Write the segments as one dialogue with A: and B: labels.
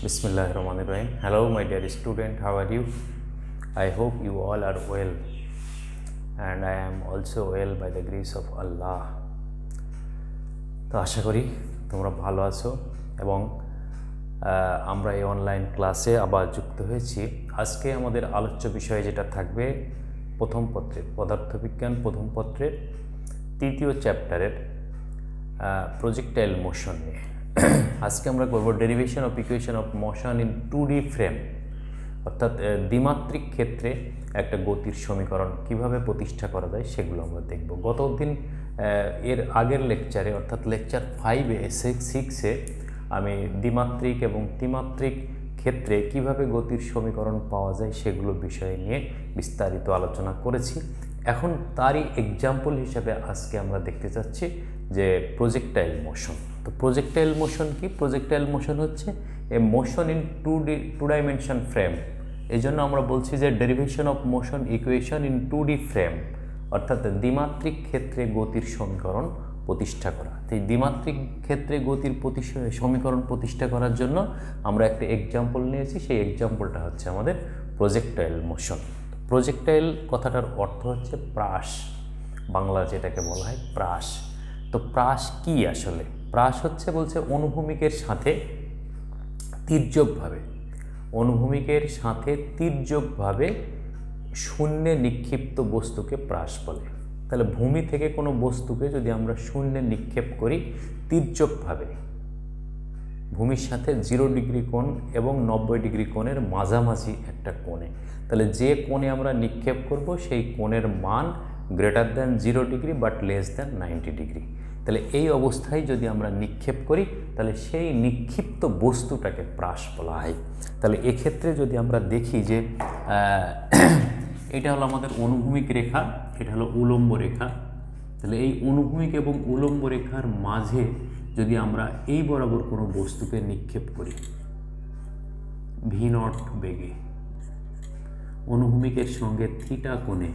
A: Bismillahirrahmanirrahim. Hello, my dear student. How are you? I hope you all are well, and I am also well by the grace of Allah. তো আশা করি তোমরা ভালো আছো এবং আমরা এই অনলাইন ক্লাসে আবার যুক্ত হয়েছি। আজকে আমাদের আলোচ্য বিষয় যেটা থাকবে প্রথম পত্রের পদার্থবিজ্ঞান প্রথম পত্রের তৃতীয় চ্যাপ্টারের প্রজেক্টাইল মোশন নিয়ে। আজকে আমরা করব derivation of equation of motion in 2D frame, অর্থাৎ দ্বিমাত্রিক ক্ষেত্রে একটা গতির সমীকরণ কিভাবে প্রতিষ্ঠা করা যায় সেগুলো আমরা দেখব। গতদিন এর আগের লেকচারে অর্থাৎ লেকচার 5-এ 6-এ আমি দ্বিমাত্রিক এবং ত্রিমাত্রিক ক্ষেত্রে কিভাবে গতির সমীকরণ পাওয়া যায় সেগুলো বিষয় নিয়ে বিস্তারিত আলোচনা করেছি। এখন তারই এক্সাম্পল হিসেবে আজকে আমরা দেখতে চাচ্ছি যে প্রজেক্টাইল মোশন। তো প্রজেক্টাইল মোশন কি? প্রজেক্টাইল মোশন হচ্ছে a motion in two dimension frame. এই জন্য আমরা বলছি যে derivation of motion equation in 2D frame, অর্থাৎ দ্বিমাত্রিক ক্ষেত্রে গতির সমীকরণ প্রতিষ্ঠা করা। এই দ্বিমাত্রিক ক্ষেত্রে গতির সমীকরণ প্রতিষ্ঠা করার জন্য আমরা একটা এক্সাম্পল নিয়েছি। সেই এক্সাম্পলটা হচ্ছে আমাদের প্রজেক্টাইল মোশন। প্রজেক্টাইল কথাটার অর্থ হচ্ছে প্রাস, বাংলা যেটাকে বলা হয় প্রাস। তো প্রাস কি আসলে? প্রাস হচ্ছে বলছে অনুভূমিকের সাথে তির্যকভাবে শূন্যে নিক্ষিপ্ত বস্তুকে প্রাস বলে। তাহলে ভূমি থেকে কোনো বস্তুকে যদি আমরা শূন্যে নিক্ষেপ করি তির্যকভাবে, ভূমির সাথে 0 ডিগ্রি কোণ এবং 90 ডিগ্রি কোণের মাঝামাঝি একটা কোণে, তাহলে যে কোণে আমরা নিক্ষেপ করব সেই কোণের মান greater than 0 degree but less than 90 degree. তাহলে এই অবস্থায় যদি আমরা নিক্ষেপ করি তাহলে সেই নিক্ষিপ্ত বস্তুটাকে প্রাস বলা হয়। তাহলে এক্ষেত্রে যদি আমরা দেখি যে এটা হলো আমাদের অনুভূমিক রেখা, এটা হলো উলম্ব রেখা। তাহলে এই অনুভূমিক এবং উলম্ব রেখার মাঝে যদি আমরা এই বরাবর কোনো বস্তুকে নিক্ষেপ করি v0 বেগে অনুভূমিকের সঙ্গে থিটা কোণে,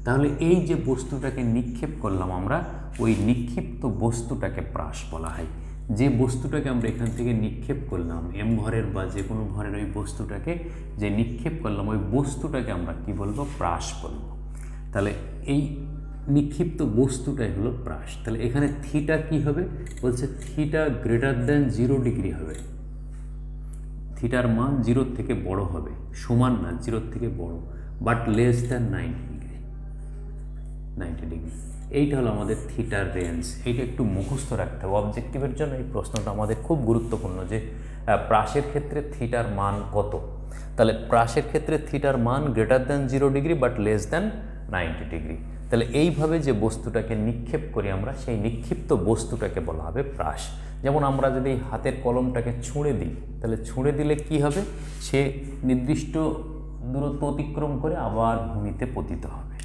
A: তাহলে এই যে বস্তুটাকে নিক্ষেপ করলাম আমরা, ওই নিক্ষিপ্ত বস্তুটাকে প্রাস বলা হয়। যে বস্তুটাকে আমরা এখান থেকে নিক্ষেপ করলাম m ভরের বা যে কোনো ভরের ওই বস্তুটাকে যে নিক্ষেপ করলাম ওই বস্তুটাকে আমরা কি বলবো? প্রাস বলবো। তাহলে এই নিক্ষিপ্ত বস্তুটাই হলো প্রাস। তাহলে এখানে থিটা কি হবে? বলছে থিটা গ্রেটার দ্যান 0 ডিগ্রি হবে। থিটার মান 0 থেকে বড় হবে, সমান না, 0 থেকে বড়, বাট লেস দ্যান 90 ডিগ্রি। এইটা হলো আমাদের থিটার রেঞ্জ। এইটা একটু মুখস্থ রাখতে হবে অবজেক্টিভের জন্য। এই প্রশ্নটা আমাদের খুব গুরুত্বপূর্ণ যে প্রাসের ক্ষেত্রে থিটার মান কত। তাহলে প্রাসের ক্ষেত্রে থিটার মান greater than 0 degree but less than 90 degree. তাহলে এইভাবে যে বস্তুটাকে নিক্ষেপ করি আমরা, সেই নিক্ষিপ্ত বস্তুটাকে বলা হবে প্রাস। যেমন আমরা যদি হাতের কলমটাকে ছুঁড়ে দিই, তাহলে ছুঁড়ে দিলে কি হবে? সে নির্দিষ্ট দূরত্ব অতিক্রম করে আবার ভূমিতে পতিত হবে।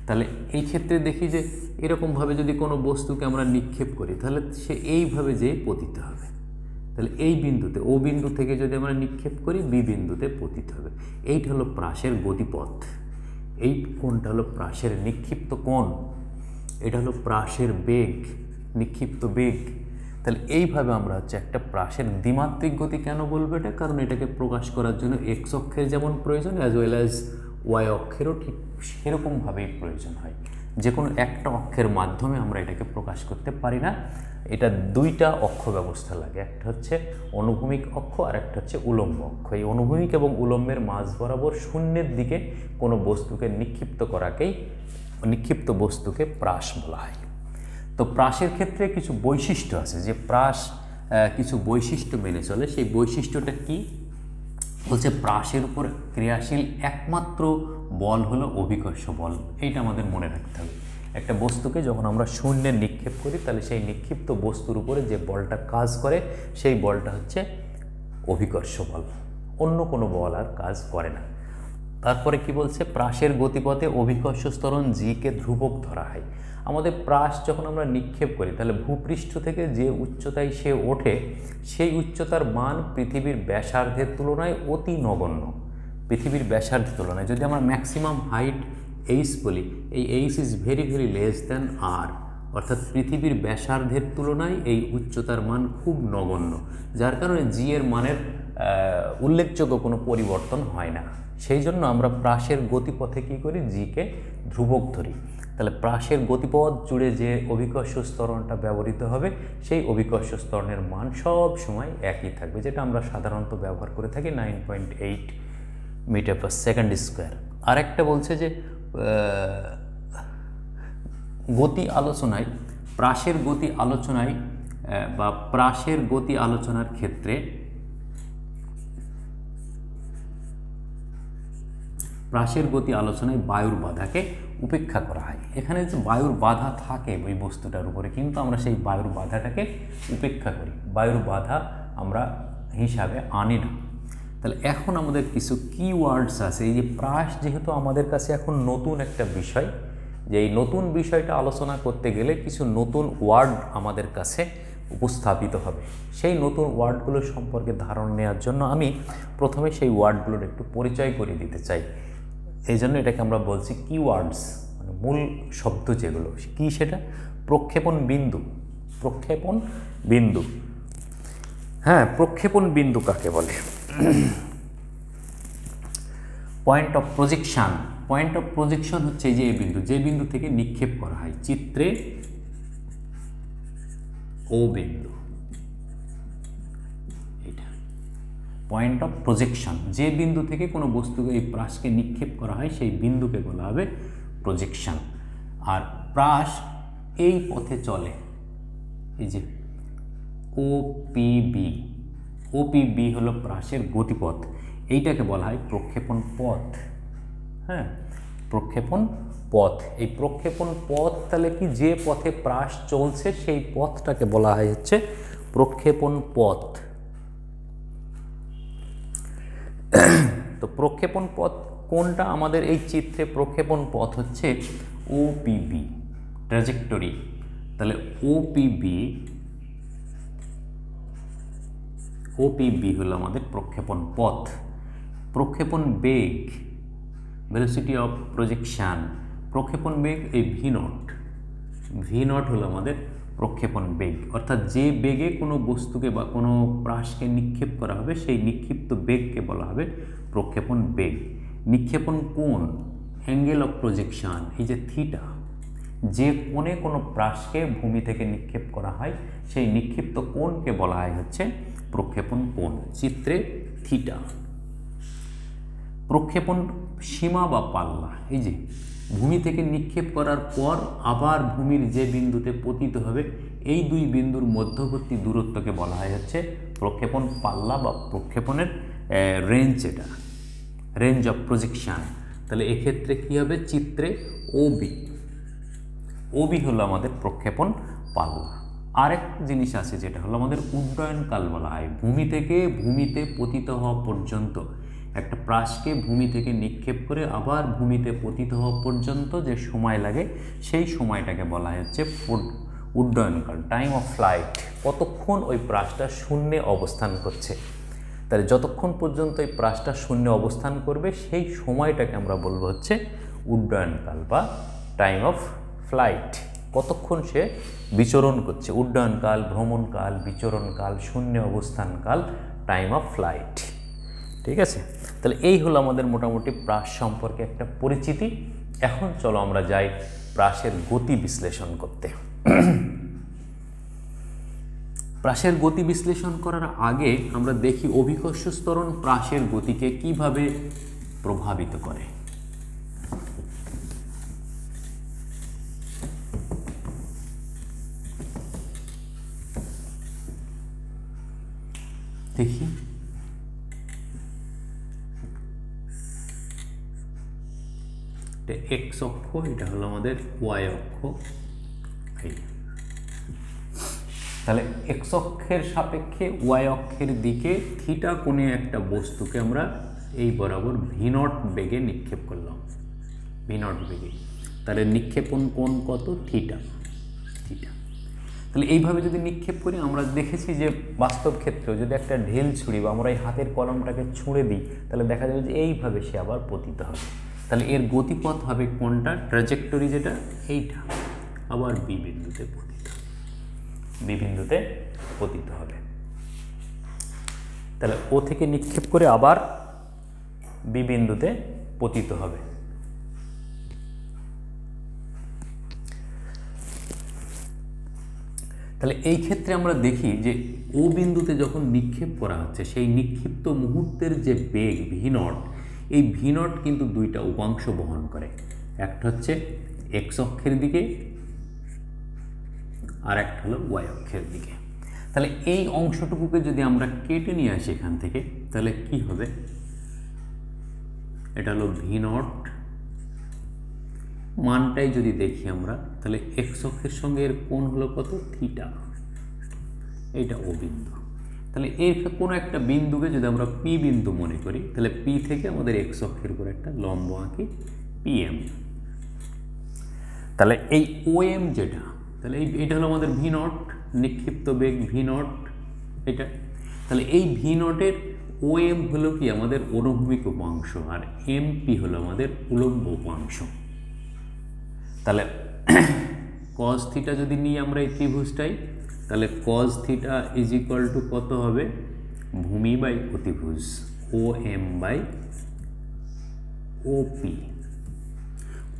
A: তাহলে এই ক্ষেত্রে দেখি যে এরকমভাবে যদি কোনো বস্তুকে আমরা নিক্ষেপ করি তাহলে সে এইভাবে যেয়ে পতিত হবে। তাহলে এই বিন্দুতে, ও বিন্দু থেকে যদি আমরা নিক্ষেপ করি বি বিন্দুতে পতিত হবে। এইটা হলো প্রাসের গতিপথ। এই কোণটা হলো প্রাসের নিক্ষিপ্ত কোণ, এটা হলো প্রাসের বেগ, নিক্ষিপ্ত বেগ। তাহলে এইভাবে আমরা হচ্ছে একটা প্রাসের দ্বিমাত্রিক গতি কেন বলবো এটা? কারণ এটাকে প্রকাশ করার জন্য এক্স অক্ষের যেমন প্রয়োজন অ্যাজ ওয়েল অ্যাজ ওয়াই অক্ষেরও ঠিক সেরকমভাবেই প্রয়োজন হয়। যে কোনো একটা অক্ষের মাধ্যমে আমরা এটাকে প্রকাশ করতে পারি না। এটা দুইটা অক্ষ ব্যবস্থা লাগে, একটা হচ্ছে অনুভূমিক অক্ষ আর একটা হচ্ছে উলম্ব অক্ষ। এই অনুভূমিক এবং উলম্বের মাঝ বরাবর শূন্যের দিকে কোনো বস্তুকে নিক্ষিপ্ত বস্তুকে প্রাস বলা হয়। তো প্রাসের ক্ষেত্রে কিছু বৈশিষ্ট্য আছে, যে প্রাস কিছু বৈশিষ্ট্য মেনে চলে। সেই বৈশিষ্ট্যটা কি? বলছে প্রাসের উপর ক্রিয়াশীল একমাত্র বল হলো অভিকর্ষ বল। এইটা আমাদের মনে রাখতে হবে। একটা বস্তুকে যখন আমরা শূন্যে নিক্ষেপ করি তাহলে সেই নিক্ষিপ্ত বস্তুর উপরে যে বলটা কাজ করে সেই বলটা হচ্ছে অভিকর্ষ বল, অন্য কোনো বল আর কাজ করে না। তারপরে কি বলছে? প্রাসের গতিপথে অভিকর্ষ ত্বরণ জিকে ধ্রুবক ধরা হয়। আমাদের প্রাস যখন আমরা নিক্ষেপ করি তাহলে ভূপৃষ্ঠ থেকে যে উচ্চতায় সে ওঠে সেই উচ্চতার মান পৃথিবীর ব্যাসার্ধের তুলনায় অতি নগণ্য। পৃথিবীর ব্যাসার্ধের তুলনায় যদি আমরা ম্যাক্সিমাম হাইট এইচ বলি, এই H is very very less than R, অর্থাৎ পৃথিবীর ব্যাসার্ধের তুলনায় এই উচ্চতার মান খুব নগণ্য, যার কারণে জি এর মানের উল্লেখযোগ্য কোনো পরিবর্তন হয় না। সেই জন্য আমরা প্রাসের গতিপথে কী করি, জিকে ধ্রুবক ধরি। তাহলে প্রাসের গতিপথ জুড়ে যে অভিকর্ষ ত্বরণটা ব্যবহৃত হবে সেই অভিকর্ষ ত্বরণের মান সব সময় একই থাকবে, যেটা আমরা সাধারণত ব্যবহার করে থাকি 9.8 মিটার পার সেকেন্ড স্কোয়ার। আরেকটা বলছে যে গতি আলোচনায় প্রাসের গতি আলোচনায় বা প্রাসের গতি আলোচনার ক্ষেত্রে প্রাসের গতি আলোচনায় বায়ুর বাধাকে উপেক্ষা করা হয়। এখানে যে বায়ুর বাধা থাকে ওই বস্তুটার উপরে, কিন্তু আমরা সেই বায়ুর বাধাটাকে উপেক্ষা করি, বায়ুর বাধা আমরা হিসাবে আনি না। তাহলে এখন আমাদের কিছু কিওয়ার্ডস আছে। এই যে প্রাস যেহেতু আমাদের কাছে এখন নতুন একটা বিষয়, যে এই নতুন বিষয়টা আলোচনা করতে গেলে কিছু নতুন ওয়ার্ড আমাদের কাছে উপস্থাপিত হবে। সেই নতুন ওয়ার্ডগুলো সম্পর্কে ধারণা নেওয়ার জন্য আমি প্রথমে সেই ওয়ার্ডগুলোর একটু পরিচয় করে দিতে চাই। এই জন্য এটাকে আমরা বলছি কিওয়ার্ডস, মানে মূল শব্দ যেগুলো। কি সেটা? প্রক্ষেপণ বিন্দু। প্রক্ষেপণ বিন্দু, হ্যাঁ, প্রক্ষেপণ বিন্দু কাকে বলে? Point of projection. Point of projection হচ্ছে যে বিন্দু, যে বিন্দু থেকে নিক্ষেপ করা হয়। চিত্রে ও বিন্দু, এটা পয়েন্ট অফ প্রজেকশন। যে বিন্দু থেকে কোনো বস্তুকে, এই প্রাসকে নিক্ষেপ করা হয় সেই বিন্দুকে বলা হবে প্রজেকশন। আর প্রাস এই পথে চলে, এই যে ওপিবি। ওপিবি হলো প্রাসের গতিপথ, এইটাকে বলা হয় প্রক্ষেপণ পথ। হ্যাঁ, প্রক্ষেপণ পথ। এই প্রক্ষেপণ পথ তাহলে কি, যে পথে প্রাস চলছে সেই পথটাকে বলা হয় হচ্ছে প্রক্ষেপণ পথ। তো প্রক্ষেপণ পথ কোনটা আমাদের এই চিত্রে? প্রক্ষেপণ পথ হচ্ছে ওপিবি, ট্র্যাজেক্টরি। তাহলে ওপিবি হলো আমাদের প্রক্ষেপণ পথ। প্রক্ষেপণ বেগ, ভেলোসিটি অফ প্রজেকশান, প্রক্ষেপণ বেগ এই ভি নট হলো আমাদের প্রক্ষেপণ বেগ। অর্থাৎ যে বেগে কোনো বস্তুকে বা কোনো প্রাসকে নিক্ষেপ করা হবে সেই নিক্ষিপ্ত বেগকে বলা হবে প্রক্ষেপণ বেগ। নিক্ষেপণ কোণ, অ্যাঙ্গেল অফ প্রজেকশান, এই যে থিটা, যে কোণে কোনো প্রাসকে ভূমি থেকে নিক্ষেপ করা হয় সেই নিক্ষিপ্ত কোণকে বলা হয় হচ্ছে প্রক্ষেপণ কোণ। চিত্রে থিটা। প্রক্ষেপণ সীমা বা পাল্লা, এই যে ভূমি থেকে নিক্ষেপ করার পর আবার ভূমির যে বিন্দুতে পতিত হবে এই দুই বিন্দুর মধ্যবর্তী দূরত্বকে বলা হয় হচ্ছে প্রক্ষেপণ পাল্লা বা প্রক্ষেপণের রেঞ্জ। এটা রেঞ্জ অফ প্রজেকশান। তাহলে এক্ষেত্রে কী হবে? চিত্রে ওবি হলো আমাদের প্রক্ষেপণ পাল্লা। আরেক জিনিস আছে যেটা হলো আমাদের উড্ডয়নকাল বলা হয়। ভূমি থেকে ভূমিতে পতিত হওয়া পর্যন্ত, একটা প্রাসকে ভূমি থেকে নিক্ষেপ করে আবার ভূমিতে পতিত হওয়া পর্যন্ত যে সময় লাগে সেই সময়টাকে বলা হচ্ছে উড্ডয়নকাল, টাইম অফ ফ্লাইট। কতক্ষণ ওই প্রাসটা শূন্যে অবস্থান করছে, তাহলে যতক্ষণ পর্যন্ত এই প্রাসটা শূন্যে অবস্থান করবে সেই সময়টাকে আমরা বলবো হচ্ছে উড্ডয়নকাল বা টাইম অফ ফ্লাইট। কতক্ষণ সে বিচরণ করছে, উড্ডয়নকাল, ভ্রমণকাল, বিচরণকাল, শূন্য অবস্থানকাল, টাইম অফ ফ্লাইট। ঠিক আছে, তাহলে এই হলো আমাদের মোটামুটি প্রাস সম্পর্কে একটা পরিচিতি। এখন চলো আমরা যাই প্রাসের গতি বিশ্লেষণ করতে। প্রাসের গতি বিশ্লেষণ করার আগে আমরা দেখি অভিকর্ষ ত্বরণ প্রাসের গতিকে কিভাবে প্রভাবিত করে। দেখি, এটা এক্স অক্ষ, এটা হলো আমাদের ওয়াই অক্ষ। তাহলে এক্স অক্ষের সাপেক্ষে ওয়াই অক্ষের দিকে থিটা কোণে একটা বস্তুকে আমরা এই বরাবর ভি নট বেগে নিক্ষেপ করলাম, ভি নট বেগে। তাহলে নিক্ষেপণ কোণ কত? থিটা। তাহলে এইভাবে যদি নিক্ষেপ করি, আমরা দেখেছি যে বাস্তব ক্ষেত্রেও যদি একটা ঢিল ছুঁড়ি বা আমরা এই হাতের কলমটাকে ছুঁড়ে দিই তাহলে দেখা যাবে যে এইভাবে সে আবার পতিত হবে। তাহলে এর গতিপথ হবে কোনটা? ট্র্যাজেক্টরি যেটা, এইটা আবার বি বিন্দুতে পতিত হবে। তাহলে ও থেকে নিক্ষেপ করে আবার বি বিন্দুতে পতিত হবে। তাহলে এই ক্ষেত্রে আমরা দেখি যে ও বিন্দুতে যখন নিক্ষেপ করা হচ্ছে সেই নিক্ষিপ্ত মুহূর্তের যে বেগ ভি নট, এই ভি নট কিন্তু দুইটা উপাংশ বহন করে, একটা হচ্ছে এক্স অক্ষের দিকে আর একটা হলো ওয়াই অক্ষের দিকে। তাহলে এই অংশটুকুকে যদি আমরা কেটে নিয়ে আসি এখান থেকে, তাহলে কি হবে, এটা হলো ভি নট, মানটাই যদি দেখি আমরা তাহলে এক্স অক্ষের সঙ্গে এর কোণ হলো কত, থিটা, এইটা ও বিন্দু। তাহলে এর কোনো একটা বিন্দুকে যদি আমরা পি বিন্দু মনে করি, তাহলে পি থেকে আমাদের এক্স অক্ষের উপর একটা লম্ব আঁকি পিএম। তাহলে এই ও এম যেটা, তাহলে এইটা হলো আমাদের ভি নট, নিক্ষিপ্ত বেগ ভি নট এটা। তাহলে এই ভি নটের ও এম হলো কি আমাদের অনুভূমিক উপাংশ, আর এম পি হলো আমাদের উলম্ব উপাংশ। তাহলে কজ থিটা যদি নিই আমরা এই ত্রিভুজটাই, তাহলে cos theta is equal to কত হবে, ভূমি বাই অতিভুজ O M by O P.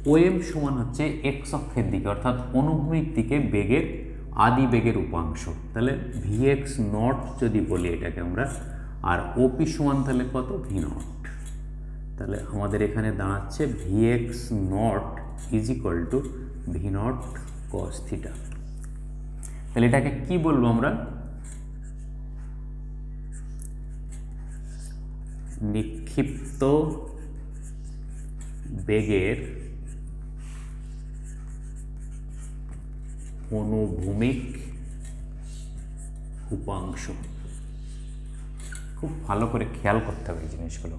A: O M সমান হচ্ছে এক্স অক্ষের দিকে অর্থাৎ অনুভূমিক দিকে বেগের আদি বেগের উপাংশ, তাহলে ভি এক্স নট যদি বলি এটাকে আমরা, আর ওপি সমান তাহলে কত, ভি নট। তাহলে আমাদের এখানে দাঁড়াচ্ছে V X not is equal to V naught cos theta. তাহলে এটাকে কি বলবো আমরা, নিক্ষিপ্ত বেগের অনুভূমিক উপাংশ। খুব ভালো করে খেয়াল করতে হবে এই জিনিসগুলো,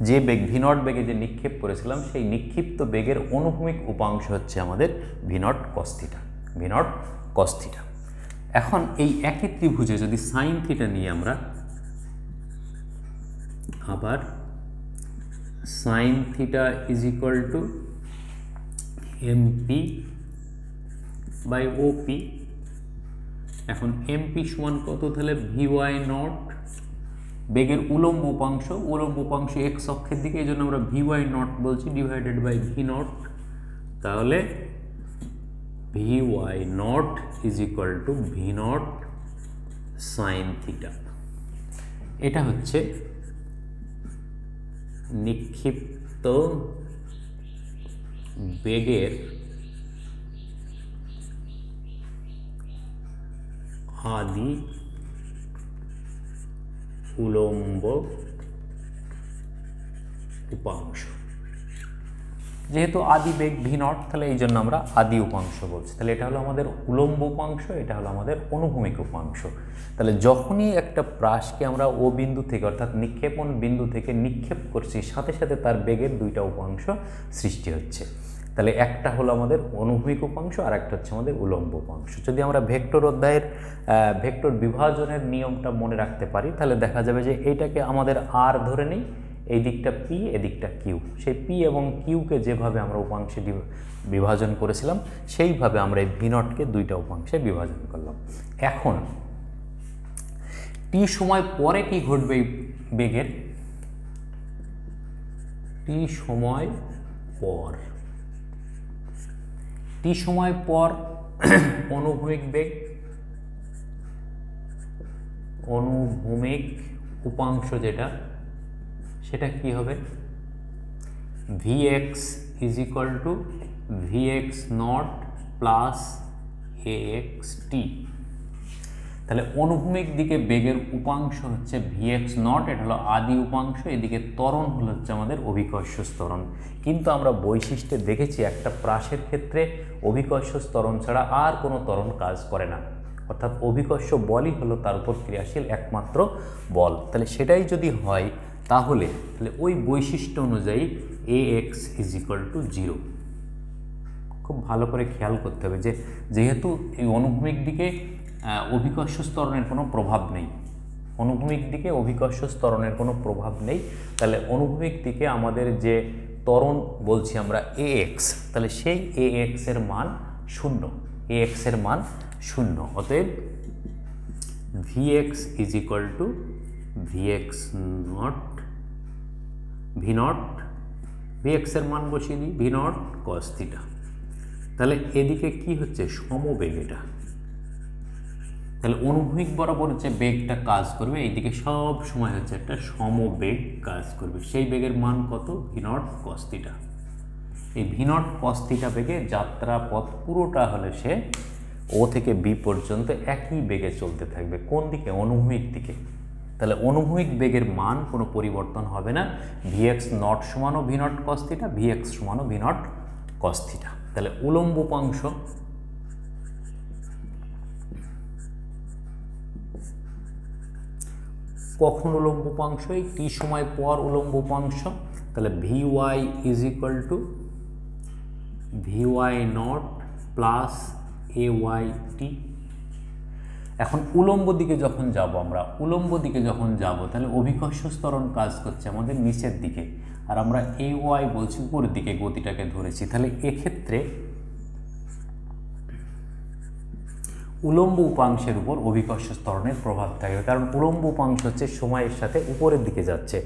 A: যে বেগ ভি নট বেগে যে নিক্ষেপ করেছিলাম সেই নিক্ষিপ্ত বেগের অনুভূমিক উপাংশ হচ্ছে আমাদের V naught cos theta, V naught cos theta. এখন এই একই ত্রিভুজে যদি সাইন থিটা নিয়ে আমরা, আবার sine theta is equal to MP by OP. এখন এমপি সমান কত, তাহলে ভি ওয়াই নট, বেগের উলম্ব উপাংশ এক্স অক্ষের দিকে, এই জন্য আমরা ভি ওয়াই নট বলছি, ডিভাইডেড বাই ভি নট। তাহলে V Y naught is equal to V naught sine theta. এটা হচ্ছে নিক্ষিপ্ত বেগের আদি উলম্ব উপাংশ। যেহেতু আদি বেগ ভি নট, তাহলে এই জন্য আমরা আদি উপাংশ বলছি। তাহলে এটা হলো আমাদের উলম্ব উপাংশ, এটা হলো আমাদের অনুভূমিক উপাংশ। তাহলে যখনই একটা প্রাসকে আমরা ও বিন্দু থেকে অর্থাৎ নিক্ষেপণ বিন্দু থেকে নিক্ষেপ করছি, সাথে সাথে তার বেগের দুইটা উপাংশ সৃষ্টি হচ্ছে। তাহলে একটা হলো আমাদের অনুভূমিক উপাংশ আর একটা হচ্ছে আমাদের উলম্ব উপাংশ। যদি আমরা ভেক্টর অধ্যায়ের ভেক্টর বিভাজনের নিয়মটা মনে রাখতে পারি, তাহলে দেখা যাবে যে এইটাকে আমাদের আর ধরে নিই, এই দিকটা পি, এদিকটা কিউ। সেই পি এবং কিউকে যেভাবে আমরা উপাংশে বিভাজন করেছিলাম, সেইভাবে আমরা এই ভি নটকে দুইটা উপাংশে বিভাজন করলাম। এখন টি সময় পরে কি ঘটবে এই বেগের, টি সময় পর, টি সময় পর অনুভূমিক বেগ, অনুভূমিক উপাংশ যেটা, সেটা কি হবে, V X is equal to V X naught plus A X T. তাহলে অনুভূমিক দিকে বেগের উপাংশ হচ্ছে ভি এক্স নট, এটা হলো আদি উপাংশ, এদিকে ত্বরণ হলো হচ্ছে আমাদের অভিকর্ষ ত্বরণ। কিন্তু আমরা বৈশিষ্ট্যে দেখেছি একটা প্রাসের ক্ষেত্রে অভিকর্ষ ত্বরণ ছাড়া আর কোনো ত্বরণ কাজ করে না, অর্থাৎ অভিকর্ষ বলই হলো তার উপর ক্রিয়াশীল একমাত্র বল। তাহলে সেটাই যদি হয়, তাহলে ওই বৈশিষ্ট্য অনুযায়ী এ এক্স ইজ ইকুয়াল টু 0। খুব ভালো করে খেয়াল করতে হবে যে যেহেতু এই অনুভূমিক দিকে অভিকর্ষ ত্বরণের কোনো প্রভাব নেই, অনুভূমিক দিকে অভিকর্ষ ত্বরণের কোনো প্রভাব নেই, তাহলে অনুভূমিক দিকে আমাদের যে ত্বরণ বলছি আমরা এ এক্স, তাহলে সেই এ এক্সের মান 0, এ এক্সের মান 0। অতএব V X is equal to Vx naught V naught Vx-এর মান বসিয়ে দিই ভি নট কস থিটা। তাহলে এদিকে কি হচ্ছে সমবেগ, এটা তাহলে অনুভূমিক বরাবর যে বেগটা কাজ করবে এইদিকে সব সময় হচ্ছে একটা সমবেগ কাজ করবে, সেই বেগের মান কত ভি নট কস থিটা। এই ভি নট কস থিটা বেগে যাত্রা পথ পুরোটা হলে সে ও থেকে বি পর্যন্ত একই বেগে চলতে থাকবে, কোন দিকে অনুভূমিক দিকে। তাহলে অনুভূমিক বেগের মান কোনো পরিবর্তন হবে না, ভিএক্স নট সমানও V naught cos theta, VX সমানও ভি নট কস থিটা। তাহলে উলম্ব উপাংশ কখন উলম্ব উপাংশ, এই টি সময় পর উলম্ব উপাংশ। তাহলে V Y is equal to V Y naught plus A Y T. এখন উলম্ব দিকে যখন যাব আমরা, উলম্ব দিকে যখন যাব তাহলে অভিকর্ষ ত্বরণ কাজ করছে আমাদের নিচের দিকে, আর আমরা এ ওয়াই বলছি উপরের দিকে গতিটাকে ধরেছি। তাহলে এক্ষেত্রে উলম্ব উপাংশের উপর অভিকর্ষ ত্বরণের প্রভাব থাকবে, কারণ উলম্ব উপাংশ হচ্ছে সময়ের সাথে উপরের দিকে যাচ্ছে,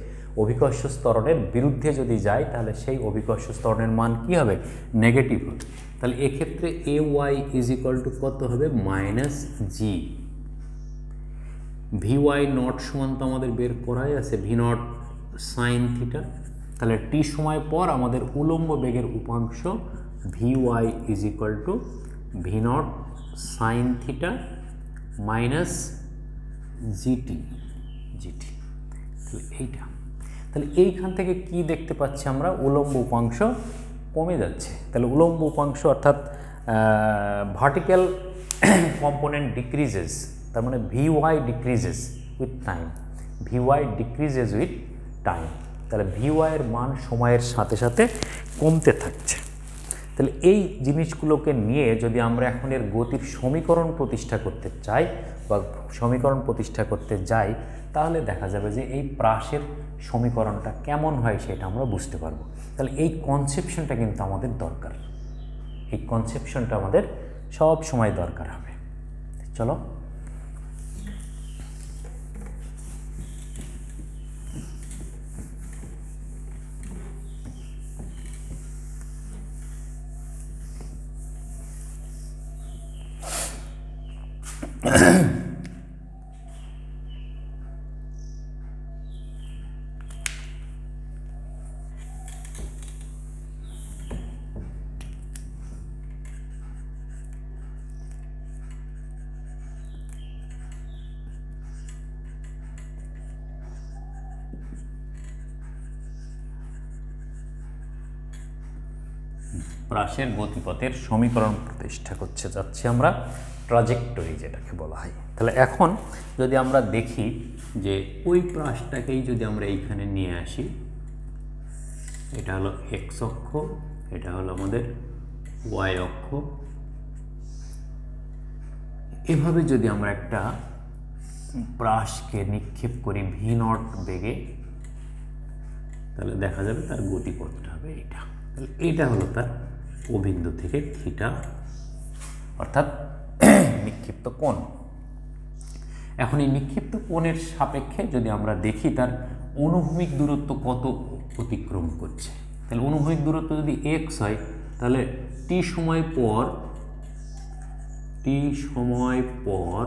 A: অভিকর্ষ ত্বরণের বিরুদ্ধে যদি যায় তাহলে সেই অভিকর্ষ ত্বরণের মান কী হবে, নেগেটিভ হবে। তাহলে এক্ষেত্রে A Y is equal to কত হবে minus G. V Y naught সমান তো আমাদের বের করাই আছে ভি নট সাইন থিটা। তাহলে টি সময় পর আমাদের উলম্ব বেগের উপাংশ V Y is equal to V naught sine theta minus GT. তাহলে এইটা, তাহলে এইখান থেকে কি দেখতে পাচ্ছি আমরা, উলম্ব উপাংশ কমে যাচ্ছে। তাহলে উলম্ব উপাংশ অর্থাৎ ভার্টিক্যাল কম্পোনেন্ট ডিক্রিজেস, তার মানে V Y decreases with time, V Y decreases with time. তাহলে ভি ওয়াইয়ের মান সময়ের সাথে সাথে কমতে থাকছে। তাহলে এই জিনিসগুলোকে নিয়ে যদি আমরা এখন এর গতির সমীকরণ প্রতিষ্ঠা করতে চাই বা সমীকরণ প্রতিষ্ঠা করতে যাই, তাহলে দেখা যাবে যে এই প্রাসের সমীকরণটা কেমন হয় সেটা আমরা বুঝতে পারবো। তাহলে এই কনসেপশনটা কিন্তু আমাদের দরকার, এই কনসেপশনটা আমাদের সব সময় দরকার হবে। চলো প্রাসের গতিপথের সমীকরণ প্রতিষ্ঠা করতে যাচ্ছি আমরা, ট্রাজেক্টরি যেটাকে বলা হয়। তাহলে এখন যদি আমরা দেখি যে ওই প্রাসটাকেই যদি আমরা এইখানে নিয়ে আসি, এটা হলো এক্স অক্ষ, এটা হলো আমাদের ওয়াই অক্ষ, এভাবে যদি আমরা একটা প্রাসকে নিক্ষেপ করি ভি নট বেগে, তাহলে দেখা যাবে তার গতিপথটা হবে এইটা। তাহলে এইটা হলো তার ও বিন্দু থেকে থিটা অর্থাৎ নিক্ষিপ্ত কোণ। এখন এই নিক্ষিপ্ত কোণের সাপেক্ষে যদি আমরা দেখি তার অনুভূমিক দূরত্ব কত অতিক্রম করছে, তাহলে অনুভূমিক দূরত্ব যদি এক্স হয় তাহলে টি সময় পর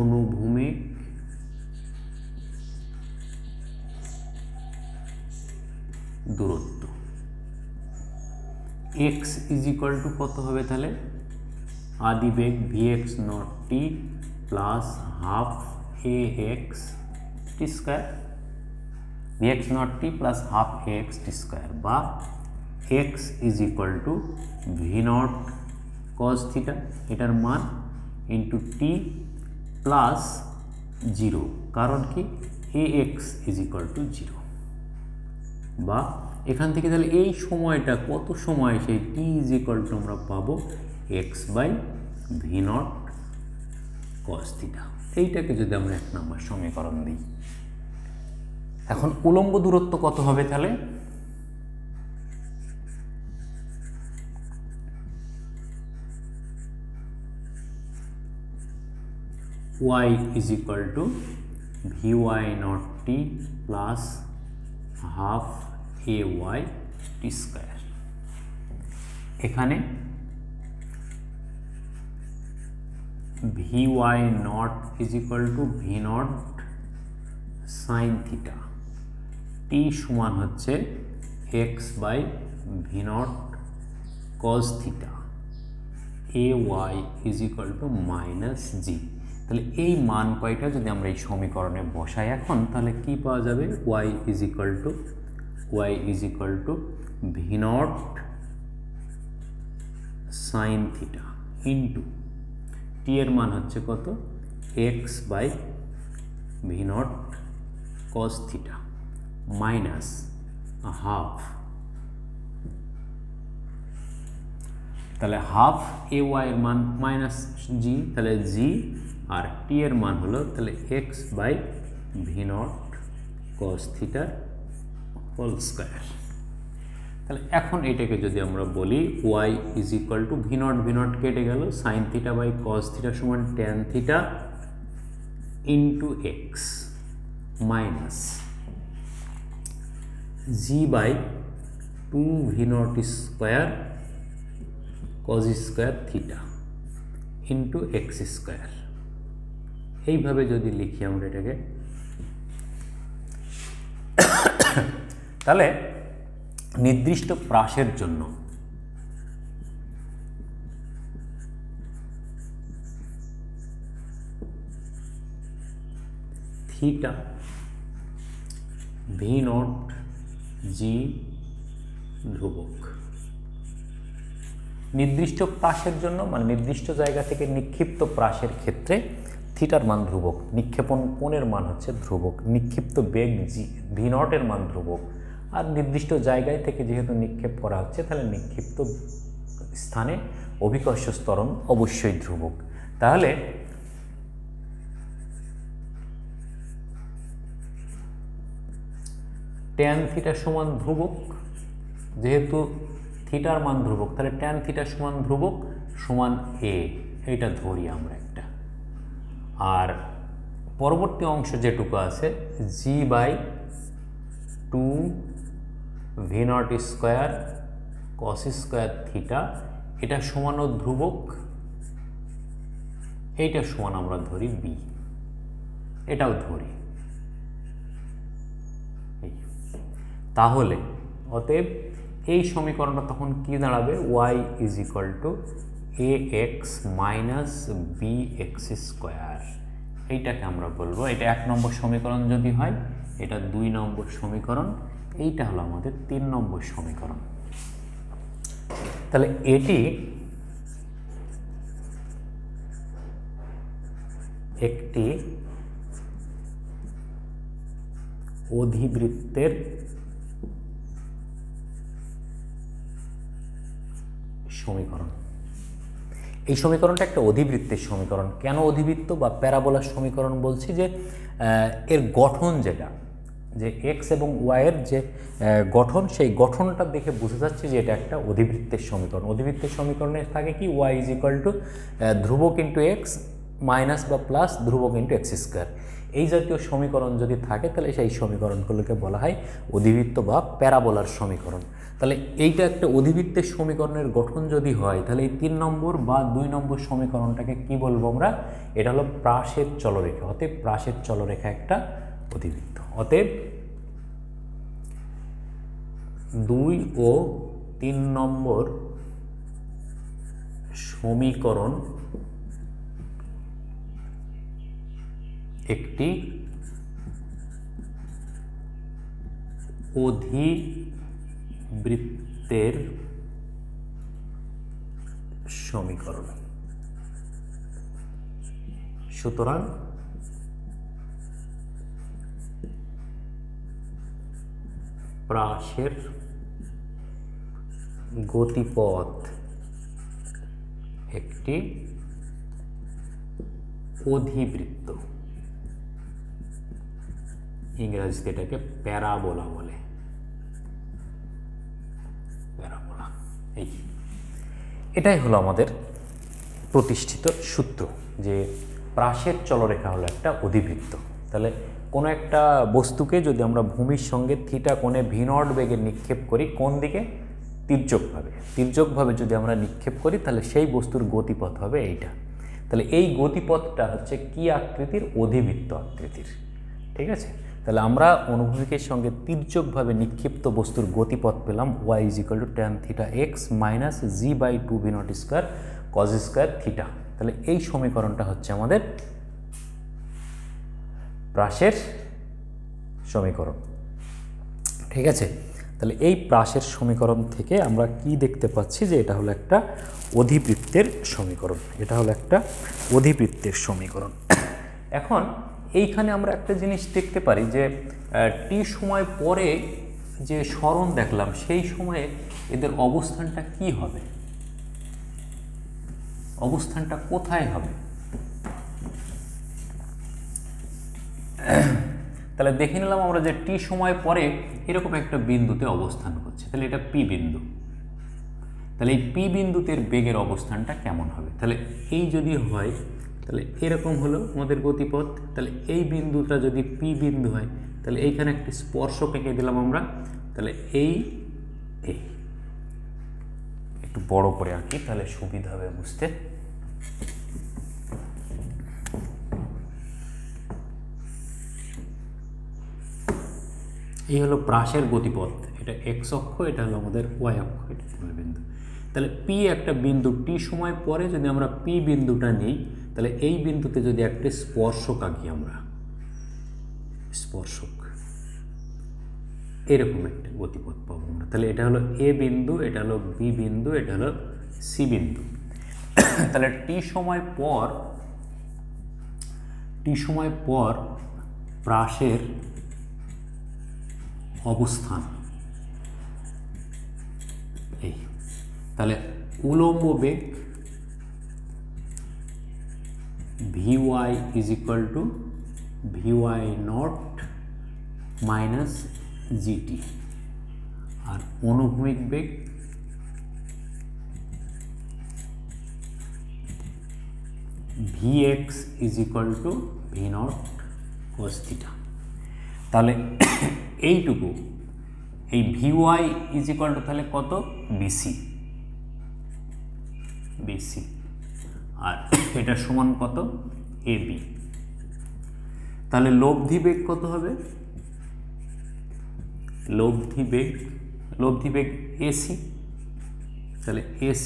A: অনুভূমিক দূরত্ব এক্স ইজ ইকুয়াল টু কত হবে, তাহলে আদি বেগ V X naught T plus half A X T square, V X naught T plus half A X T square, বা X is equal to V naught cos theta, এটার মান into T plus zero, কারণ কি A X is equal to zero. বা এখান থেকে তাহলে এই সময়টা কত সময়, সেই টি ইজ ইকুয়াল টু আমরা পাবো X by V naught cos theta. এইটাকে যদি আমরা 1 নম্বর সমীকরণ দিই, এখন উলম্ব দূরত্ব কত হবে, তাহলে y is equal to vy naught T plus half ay T square. এখানে vy naught is equal to V naught sine theta, T সমান হচ্ছে X by V naught cos theta, A Y is equal to minus G. তাহলে এই মান কয়টা যদি আমরা এই সমীকরণে বসাই এখন, তাহলে কি পাওয়া যাবে? Y is equal to V naught sine theta into T এর মান হচ্ছে কত? X by V naught cos theta minus half, তাহলে হাফ এ ওয়াই এর মান মাইনাস জি, তাহলে জি, আর টি এর মান হলো তাহলে X by V naught cos থিটার হোল স্কোয়ার। তাহলে এখন এটাকে যদি আমরা বলি Y is equal to V naught কেটে গেল, sine theta by cos theta সমান tan theta into X minus G by two V naught square cos square theta into X square. এইভাবে যদি লিখি আমরা এটাকে, তাহলে নির্দিষ্ট প্রাসের জন্য থিটা ভি নট জি ধ্রুবক, নির্দিষ্ট প্রাসের জন্য মানে নির্দিষ্ট জায়গা থেকে নিক্ষিপ্ত প্রাসের ক্ষেত্রে থিটার মান ধ্রুবক, নিক্ষেপণ কোণের মান হচ্ছে ধ্রুবক, নিক্ষিপ্ত বেগ জি ভি নটের মান ধ্রুবক, আর নির্দিষ্ট জায়গায় থেকে যেহেতু নিক্ষেপ করা হচ্ছে তাহলে নিক্ষিপ্ত স্থানে অভিকর্ষ ত্বরণ অবশ্যই ধ্রুবক। তাহলে ট্যান থিটা সমান ধ্রুবক, যেহেতু থিটার মান ধ্রুবক তাহলে ট্যান থিটা সমান ধ্রুবক সমান এ, এটা ধরি আমরা একটা। আর পরবর্তী অংশ যেটুকু আছে G by two V naught square cos square theta, এটা সমানও ধ্রুবক, এইটা সমান আমরা ধরি বি, এটাও ধরি। তাহলে অতএব এই সমীকরণটা তখন কি দাঁড়াবে? Y is equal to A X minus B X square, এইটাকে আমরা বলবো, এটা 1 নম্বর সমীকরণ যদি হয়, এটা 2 নম্বর সমীকরণ, এইটা হলো আমাদের 3 নম্বর সমীকরণ। তাহলে এটি একটি অধিবৃত্তের সমীকরণ। এই সমীকরণটা একটা অধিবৃত্তের সমীকরণ। কেন অধিবৃত্ত বা প্যারাবোলার সমীকরণ বলছি? যে এর গঠন যেটা, যে এক্স এবং ওয়াইয়ের যে গঠন, সেই গঠনটা দেখে বোঝা যাচ্ছে যে এটা একটা অধিবৃত্তের সমীকরণ। অধিবৃত্তের সমীকরণে থাকে কি? ওয়াই ইজ ইকুয়াল টু ধ্রুবক ইন্টু এক্স মাইনাস বা প্লাস ধ্রুবক ইন্টু এক্স স্কোয়ার। এই জাতীয় সমীকরণ যদি থাকে তাহলে সেই সমীকরণগুলোকে বলা হয় অধিবৃত্ত বা প্যারাবোলার সমীকরণ। তাহলে এইটা একটা অধিবৃত্তের সমীকরণের গঠন যদি হয়, তাহলে এই 3 নম্বর বা 2 নম্বর সমীকরণটাকে কি বলবো আমরা? এটা হলো প্রাসের চলরেখা। অতএব প্রাসের চলরেখা একটা অধিবৃত্ত। অতএব 2 ও 3 নম্বর সমীকরণ একটি অধিবৃত্তের সমীকরণ। সুতরাং প্রাসের গতিপথ একটি অধিবৃত্ত, ইংরেজিতে এটাকে প্যারাবোলা বলে। প্যারাবোলা, এটাই হলো আমাদের প্রতিষ্ঠিত সূত্র, যে প্রাসের চলরেখা হলো একটা অধিবৃত্ত। তাহলে কোনো একটা বস্তুকে যদি আমরা ভূমির সঙ্গে থিটা কোণে v0 বেগে নিক্ষেপ করি, কোন দিকে? তির্যকভাবে যদি আমরা নিক্ষেপ করি তাহলে সেই বস্তুর গতিপথ হবে এইটা। তাহলে এই গতিপথটা হচ্ছে কি আকৃতির? অধিবৃত্ত আকৃতির। ঠিক আছে, তাহলে আমরা অনুভূমিকের সঙ্গে তির্যকভাবে নিক্ষিপ্ত বস্তুর গতিপথ পেলাম y = tan θ x - g/2 v0 square cos square theta. তাহলে এই সমীকরণটা হচ্ছে আমাদের প্রাসের সমীকরণ। ঠিক আছে, তাহলে এই প্রাসের সমীকরণ থেকে আমরা কি দেখতে পাচ্ছি যে এটা হলো একটা অধিবৃত্তের সমীকরণ। এটা হলো একটা অধিবৃত্তের সমীকরণ। এখন এইখানে আমরা একটা জিনিস দেখতে পারি যে টি সময় পরে যে সরণ দেখলাম সেই সময়ে এদের অবস্থানটা কি হবে, অবস্থানটা কোথায় হবে? তাহলে দেখে নিলাম আমরা যে টি সময় পরে এরকম একটা বিন্দুতে অবস্থান করছে, তাহলে এটা পি বিন্দু। তাহলে এই পি বিন্দুতে বেগের অবস্থানটা কেমন হবে? তাহলে এই যদি হয় তাহলে এরকম হলো আমাদের গতিপথ। তাহলে এই বিন্দুটা যদি পি বিন্দু হয় তাহলে এইখানে একটি স্পর্শক এঁকে দিলাম আমরা। তাহলে এই একটু বড় করে আঁকি তাহলে সুবিধা হবে বুঝতে। এই হলো প্রাসের গতিপথ, এটা এক্স অক্ষ, এটা হলো আমাদের ওয়াই অক্ষ, এটা বিন্দু। তাহলে পি একটা বিন্দু, টি সময় পরে যদি আমরা পি বিন্দুটা নিই তাহলে এই বিন্দুতে যদি একটা স্পর্শক আঁকি আমরা, স্পর্শক, এরকম একটা গতিপথ পাবো আমরা। তাহলে এটা হলো এ বিন্দু, এটা হলো বি বিন্দু, এটা হলো সি বিন্দু। তাহলে টি সময় পর প্রাসের অবস্থান এই। তাহলে উলম্ব বেগ vy = vy0 - gt, আর অনুভূমিক বেগ vx = v0 cos θ। তাহলে এইটুকু, এই vy = তাহলে কত? bc, আর এটা সমান কত? ab। তাহলে লব্ধি বেগ কত হবে? লব্ধি বেগ ac। তাহলে ac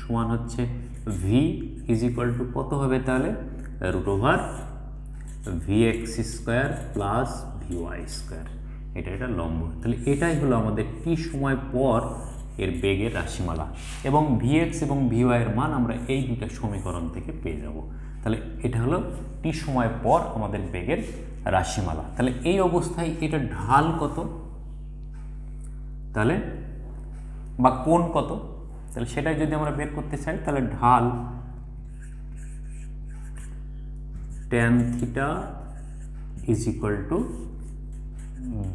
A: সমান হচ্ছে v = কত হবে? তাহলে √vx² + vy²। এটা লম্ব। তাহলে এটাই হলো আমাদের টি সময় পর এর বেগের রাশিমালা, এবং vx এবং vy এর মান আমরা এই দুটো সমীকরণ থেকে পেয়ে যাব। তাহলে এটা হলো টি সময় পর আমাদের বেগের রাশিমালা। তাহলে এই অবস্থায় এটা ঢাল কত তাহলে, বা কোণ কত? তাহলে সেটাই যদি আমরা বের করতে চাই তাহলে ঢাল tan θ =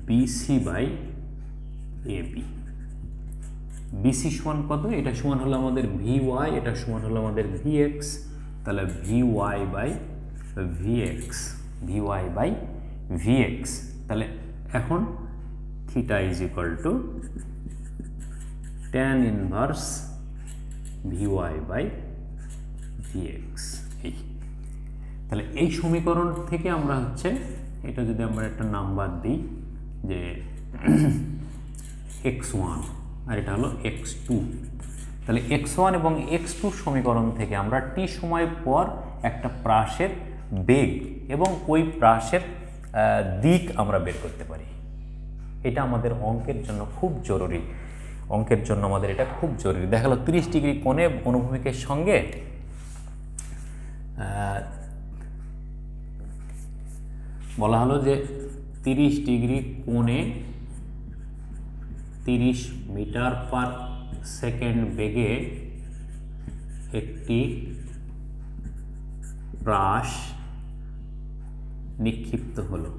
A: bc/ab। bc সমান কত? এটা সমান হলো আমাদের vy, এটা সমান হলো আমাদের vx। তাহলে vy/vx। তাহলে এখন θ = tan inverse vy/vx। তাহলে এই সমীকরণ থেকে আমরা হচ্ছে এটা যদি আমরা একটা নাম্বার দিই যে x1 আর এটা হলো x2, তাহলে x1 এবং x2 সমীকরণ থেকে আমরা টি সময় পর একটা প্রাসের বেগ এবং ওই প্রাসের দিক আমরা বের করতে পারি। এটা আমাদের অঙ্কের জন্য খুব জরুরি, আমাদের এটা খুব জরুরি। দেখা গেল 30 ডিগ্রি কোণে অনুভূমিকের সঙ্গে বলা হলো যে 30 ডিগ্রি কোণে 30 মিটার/সেকেন্ড বেগে একটি প্রাস নিক্ষিপ্ত হলো।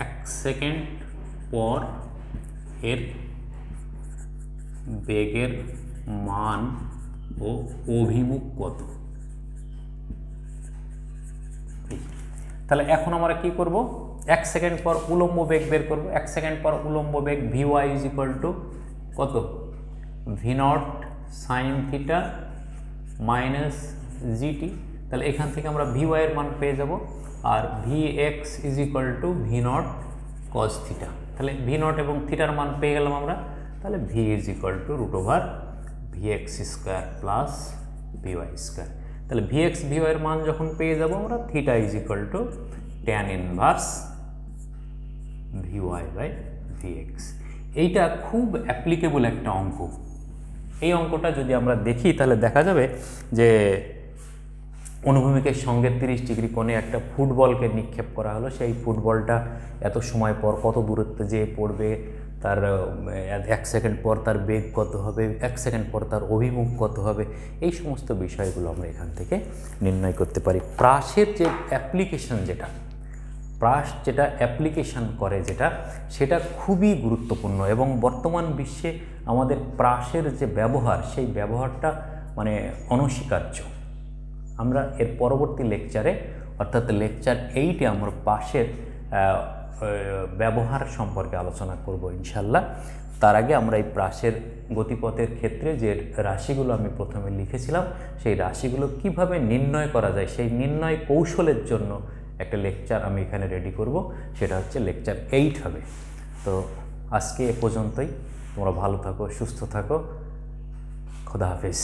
A: 1 সেকেন্ড পর এর বেগের মান ও অভিমুখ কত। তাহলে এখন আমরা কি করব, 1 সেকেন্ড পর উলম্ব বেগ বের করব। 1 সেকেন্ড পর উলম্ব বেগ Vy ইজ ইকুয়াল টু কত, V0 sign theta minus GT. তাহলে এখান থেকে আমরা Vy এর মান পেয়ে যাব, আর Vx is equal two V0 cos theta. তাহলে V0 এবং থিটার মান পেয়ে গেলাম আমরা। তাহলে V is equal to √Vx square plus Vy square. তাহলে Vx Vy এর মান যখন পেয়ে যাব আমরা, theta is equal to tan inverse Vy by Vx। এইটা খুব অ্যাপ্লিকেবল একটা অঙ্ক। এই অঙ্কটা যদি আমরা দেখি তাহলে দেখা যাবে যে অনুভূমিকের সঙ্গে 30 ডিগ্রি কোণে একটা ফুটবলকে নিক্ষেপ করা হলো। সেই ফুটবলটা এত সময় পর কত দূরত্বে যেয়ে পড়বে, তার 1 সেকেন্ড পর তার বেগ কত হবে, 1 সেকেন্ড পর তার অভিমুখ কত হবে, এই সমস্ত বিষয়গুলো আমরা এখান থেকে নির্ণয় করতে পারি। প্রাসের যে অ্যাপ্লিকেশন, প্রাস যেটা অ্যাপ্লিকেশন করে সেটা খুবই গুরুত্বপূর্ণ, এবং বর্তমান বিশ্বে আমাদের প্রাসের যে ব্যবহার, সেই ব্যবহারটা মানে অনস্বীকার্য। আমরা এর পরবর্তী লেকচারে, অর্থাৎ লেকচার 8-এ আমরা প্রাসের ব্যবহার সম্পর্কে আলোচনা করব ইনশাল্লাহ। তার আগে আমরা এই প্রাসের গতিপথের ক্ষেত্রে যে রাশিগুলো আমি প্রথমে লিখেছিলাম, সেই রাশিগুলো কিভাবে নির্ণয় করা যায়, সেই নির্ণয় কৌশলের জন্য একটা লেকচার আমি এখানে রেডি করব। সেটা হচ্ছে লেকচার 8 হবে। তো আজকে এ পর্যন্তই। তোমরা ভালো থাকো, সুস্থ থাকো। খোদা হাফেজ।